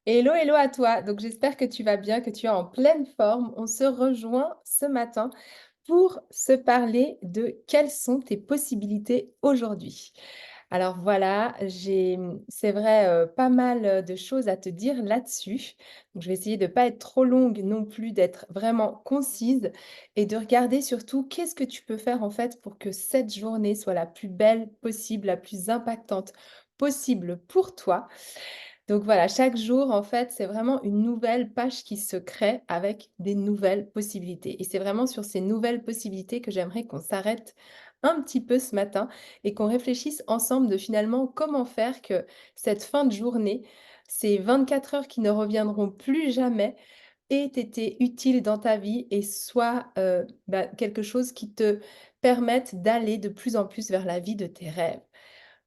Hello, hello à toi. Donc j'espère que tu vas bien, que tu es en pleine forme. On se rejoint ce matin pour se parler de quelles sont tes possibilités aujourd'hui. Alors voilà, c'est vrai, pas mal, de choses à te dire là-dessus. Donc je vais essayer de pas être trop longue non plus, d'être vraiment concise et de regarder surtout qu'est-ce que tu peux faire en fait pour que cette journée soit la plus belle possible, la plus impactante possible pour toi. Donc voilà, chaque jour, en fait, c'est vraiment une nouvelle page qui se crée avec des nouvelles possibilités. Et c'est vraiment sur ces nouvelles possibilités que j'aimerais qu'on s'arrête un petit peu ce matin et qu'on réfléchisse ensemble de finalement comment faire que cette fin de journée, ces 24 heures qui ne reviendront plus jamais, aient été utiles dans ta vie et soient quelque chose qui te permette d'aller de plus en plus vers la vie de tes rêves.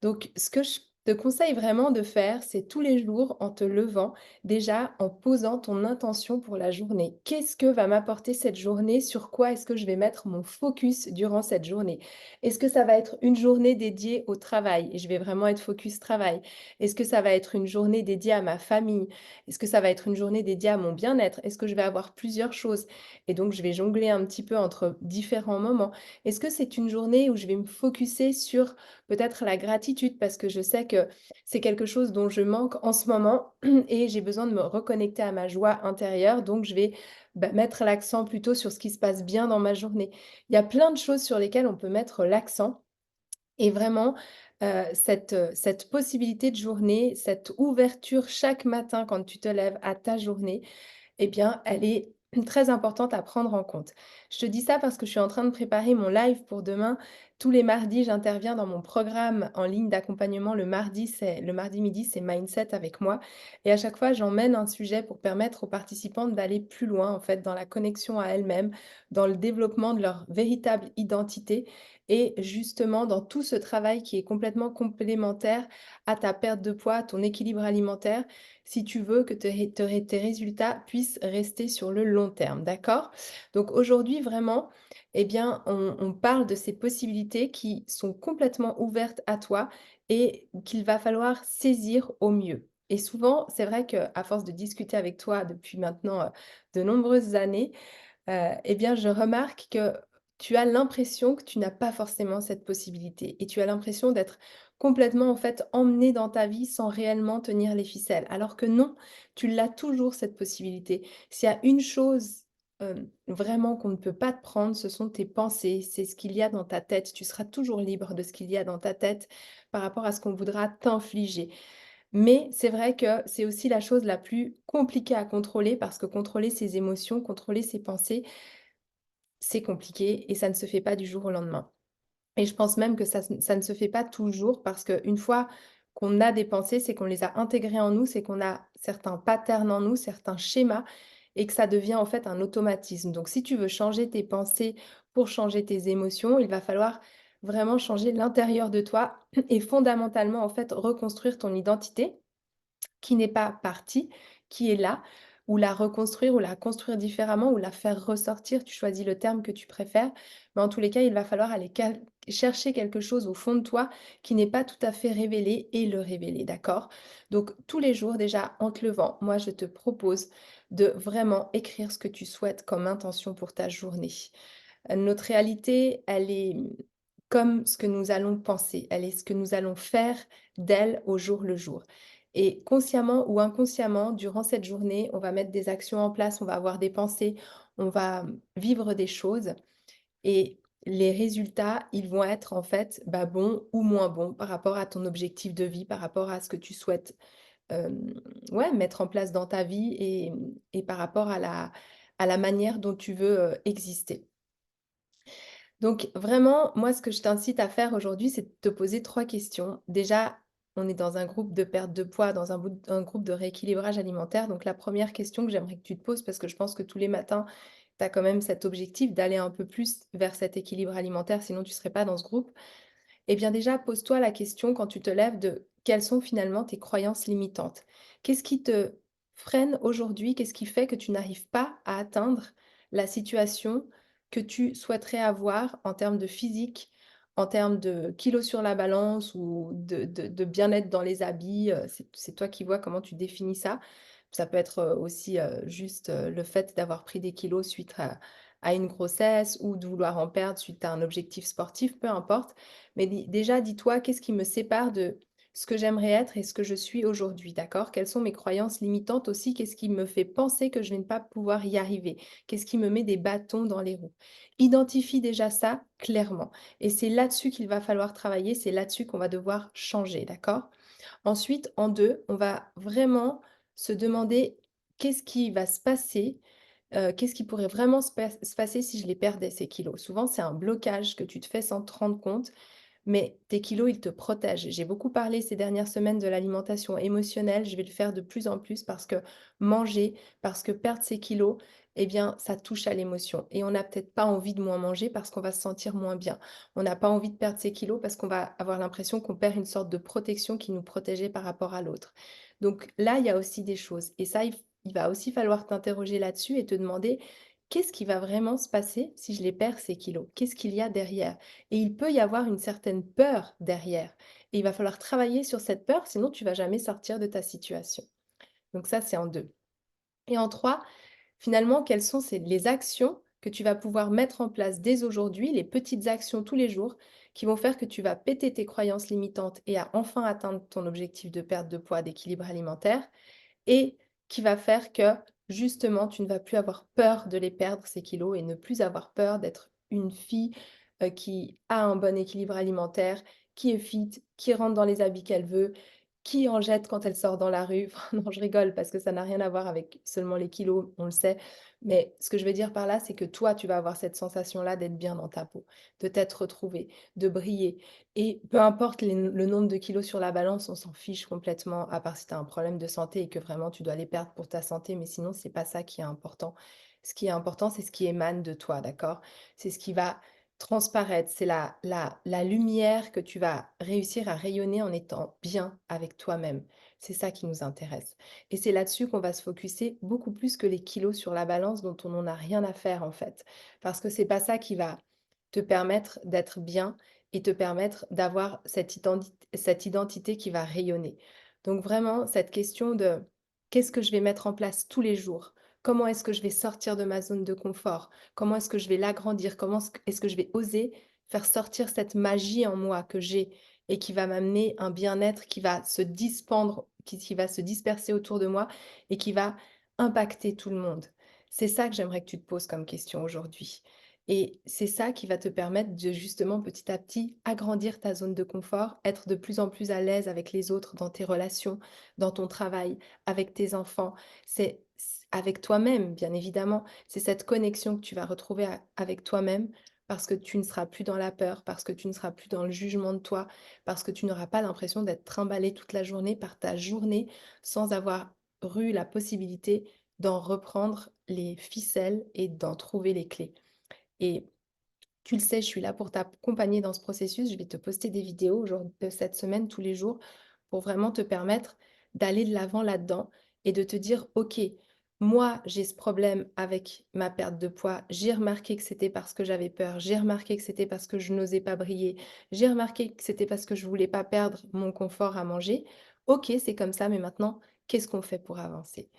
Donc, ce que je te conseille vraiment de faire, c'est tous les jours en te levant, déjà en posant ton intention pour la journée. Qu'est-ce que va m'apporter cette journée? Sur quoi est-ce que je vais mettre mon focus durant cette journée? Est-ce que ça va être une journée dédiée au travail et je vais vraiment être focus travail? Est-ce que ça va être une journée dédiée à ma famille? Est-ce que ça va être une journée dédiée à mon bien-être? Est-ce que je vais avoir plusieurs choses? Et donc, je vais jongler un petit peu entre différents moments. Est-ce que c'est une journée où je vais me focuser sur peut-être la gratitude parce que je sais que c'est quelque chose dont je manque en ce moment et j'ai besoin de me reconnecter à ma joie intérieure, donc je vais, mettre l'accent plutôt sur ce qui se passe bien dans ma journée. Il y a plein de choses sur lesquelles on peut mettre l'accent et vraiment, cette possibilité de journée, cette ouverture chaque matin quand tu te lèves à ta journée, eh bien, elle est très importante à prendre en compte. Je te dis ça parce que je suis en train de préparer mon live pour demain. Tous les mardis, j'interviens dans mon programme en ligne d'accompagnement. Le mardi midi, c'est Mindset avec moi. Et à chaque fois, j'emmène un sujet pour permettre aux participantes d'aller plus loin, en fait, dans la connexion à elles-mêmes, dans le développement de leur véritable identité et justement dans tout ce travail qui est complètement complémentaire à ta perte de poids, à ton équilibre alimentaire si tu veux que tes résultats puissent rester sur le long terme, d'accord? Donc aujourd'hui, vraiment, eh bien, on parle de ces possibilités qui sont complètement ouvertes à toi et qu'il va falloir saisir au mieux. Et souvent, c'est vrai qu'à force de discuter avec toi depuis maintenant, de nombreuses années, eh bien, je remarque que tu as l'impression que tu n'as pas forcément cette possibilité et tu as l'impression d'être complètement, en fait, emmené dans ta vie sans réellement tenir les ficelles. Alors que non, tu l'as toujours cette possibilité. S'il y a une chose, vraiment qu'on ne peut pas te prendre, ce sont tes pensées, c'est ce qu'il y a dans ta tête. Tu seras toujours libre de ce qu'il y a dans ta tête par rapport à ce qu'on voudra t'infliger. Mais c'est vrai que c'est aussi la chose la plus compliquée à contrôler parce que contrôler ses émotions, contrôler ses pensées, c'est compliqué et ça ne se fait pas du jour au lendemain. Et je pense même que ça ne se fait pas toujours parce qu'une fois qu'on a des pensées, c'est qu'on les a intégrées en nous, c'est qu'on a certains patterns en nous, certains schémas et que ça devient en fait un automatisme. Donc si tu veux changer tes pensées pour changer tes émotions, il va falloir vraiment changer l'intérieur de toi et fondamentalement en fait reconstruire ton identité qui n'est pas partie, qui est là, ou la reconstruire ou la construire différemment ou la faire ressortir, tu choisis le terme que tu préfères. Mais en tous les cas, il va falloir aller chercher quelque chose au fond de toi qui n'est pas tout à fait révélé et le révéler, d'accord? Donc tous les jours déjà en te levant, moi je te propose de vraiment écrire ce que tu souhaites comme intention pour ta journée. Notre réalité, elle est comme ce que nous allons penser, elle est ce que nous allons faire d'elle au jour le jour. Et consciemment ou inconsciemment, durant cette journée, on va mettre des actions en place, on va avoir des pensées, on va vivre des choses et les résultats, ils vont être en fait, bons ou moins bons par rapport à ton objectif de vie, par rapport à ce que tu souhaites, ouais, mettre en place dans ta vie et par rapport à la manière dont tu veux, exister. Donc vraiment, moi, ce que je t'incite à faire aujourd'hui, c'est de te poser 3 questions. Déjà, on est dans un groupe de perte de poids, dans un groupe de rééquilibrage alimentaire. Donc la première question que j'aimerais que tu te poses, parce que je pense que tous les matins, tu as quand même cet objectif d'aller un peu plus vers cet équilibre alimentaire, sinon tu ne serais pas dans ce groupe. Eh bien déjà, pose-toi la question quand tu te lèves de quelles sont finalement tes croyances limitantes? Qu'est-ce qui te freine aujourd'hui? Qu'est-ce qui fait que tu n'arrives pas à atteindre la situation que tu souhaiterais avoir en termes de physique, en termes de kilos sur la balance ou de bien-être dans les habits, c'est toi qui vois comment tu définis ça. Ça peut être, aussi, juste, le fait d'avoir pris des kilos suite à une grossesse ou de vouloir en perdre suite à un objectif sportif, peu importe. Mais déjà dis-toi: «Qu'est-ce qui me sépare de ce que j'aimerais être et ce que je suis aujourd'hui?» d'accord? Quelles sont mes croyances limitantes aussi? Qu'est-ce qui me fait penser que je vais ne pas pouvoir y arriver? Qu'est-ce qui me met des bâtons dans les roues? Identifie déjà ça clairement et c'est là-dessus qu'il va falloir travailler, c'est là-dessus qu'on va devoir changer, d'accord? Ensuite, en 2, on va vraiment se demander: «Qu'est-ce qui va se passer? Qu'est-ce qui pourrait vraiment se passer si je les perdais ces kilos?» Souvent, c'est un blocage que tu te fais sans te rendre compte mais tes kilos, ils te protègent. J'ai beaucoup parlé ces dernières semaines de l'alimentation émotionnelle. Je vais le faire de plus en plus parce que manger, parce que perdre ses kilos, eh bien, ça touche à l'émotion. Et on n'a peut-être pas envie de moins manger parce qu'on va se sentir moins bien. On n'a pas envie de perdre ses kilos parce qu'on va avoir l'impression qu'on perd une sorte de protection qui nous protégeait par rapport à l'autre. Donc là, il y a aussi des choses. Et ça, il va aussi falloir t'interroger là-dessus et te demander qu'est-ce qui va vraiment se passer si je les perds, ces kilos? Qu'est-ce qu'il y a derrière? Et il peut y avoir une certaine peur derrière et il va falloir travailler sur cette peur, sinon tu vas jamais sortir de ta situation. Donc ça, c'est en 2. Et en 3, finalement, quelles sont les actions que tu vas pouvoir mettre en place dès aujourd'hui, les petites actions tous les jours qui vont faire que tu vas péter tes croyances limitantes et à enfin atteindre ton objectif de perte de poids, d'équilibre alimentaire et qui va faire que, justement, tu ne vas plus avoir peur de les perdre, ces kilos et ne plus avoir peur d'être une fille, qui a un bon équilibre alimentaire, qui est fit, qui rentre dans les habits qu'elle veut, qui en jette quand elle sort dans la rue. Enfin non, je rigole parce que ça n'a rien à voir avec seulement les kilos, on le sait. Mais ce que je veux dire par là, c'est que toi, tu vas avoir cette sensation-là d'être bien dans ta peau, de t'être retrouvée, de briller et peu importe le nombre de kilos sur la balance, on s'en fiche complètement, à part si tu as un problème de santé et que vraiment tu dois les perdre pour ta santé, mais sinon c'est pas ça qui est important. Ce qui est important, c'est ce qui émane de toi, d'accord? C'est ce qui va transparaître, c'est la lumière que tu vas réussir à rayonner en étant bien avec toi-même. C'est ça qui nous intéresse et c'est là-dessus qu'on va se focuser beaucoup plus que les kilos sur la balance dont on n'en a rien à faire, en fait. Parce que c'est pas ça qui va te permettre d'être bien et te permettre d'avoir cette identité qui va rayonner. Donc vraiment, cette question de: «Qu'est-ce que je vais mettre en place tous les jours? Comment est-ce que je vais sortir de ma zone de confort? Comment est-ce que je vais l'agrandir? Comment est-ce que je vais oser faire sortir cette magie en moi que j'ai et qui va m'amener un bien-être qui va se dispendre, qui va se disperser autour de moi et qui va impacter tout le monde?» C'est ça que j'aimerais que tu te poses comme question aujourd'hui. Et c'est ça qui va te permettre de justement petit à petit agrandir ta zone de confort, être de plus en plus à l'aise avec les autres dans tes relations, dans ton travail, avec tes enfants. Avec toi-même, bien évidemment. C'est cette connexion que tu vas retrouver avec toi-même parce que tu ne seras plus dans la peur, parce que tu ne seras plus dans le jugement de toi, parce que tu n'auras pas l'impression d'être trimballé toute la journée par ta journée sans avoir eu la possibilité d'en reprendre les ficelles et d'en trouver les clés. Et tu le sais, je suis là pour t'accompagner dans ce processus. Je vais te poster des vidéos cette semaine, tous les jours, pour vraiment te permettre d'aller de l'avant là-dedans et de te dire, OK, moi, j'ai ce problème avec ma perte de poids. J'ai remarqué que c'était parce que j'avais peur. J'ai remarqué que c'était parce que je n'osais pas briller. J'ai remarqué que c'était parce que je voulais pas perdre mon confort à manger. OK, c'est comme ça, mais maintenant, qu'est-ce qu'on fait pour avancer?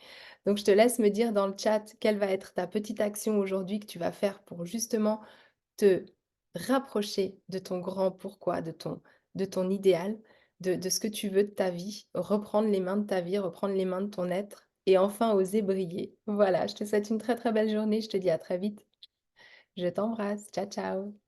Donc, je te laisse me dire dans le chat quelle va être ta petite action aujourd'hui que tu vas faire pour justement te rapprocher de ton grand pourquoi, de ton idéal, de ce que tu veux de ta vie, reprendre les mains de ta vie, reprendre les mains de ton être et enfin oser briller. Voilà, je te souhaite une très, très belle journée, je te dis à très vite. Je t'embrasse. Ciao, ciao.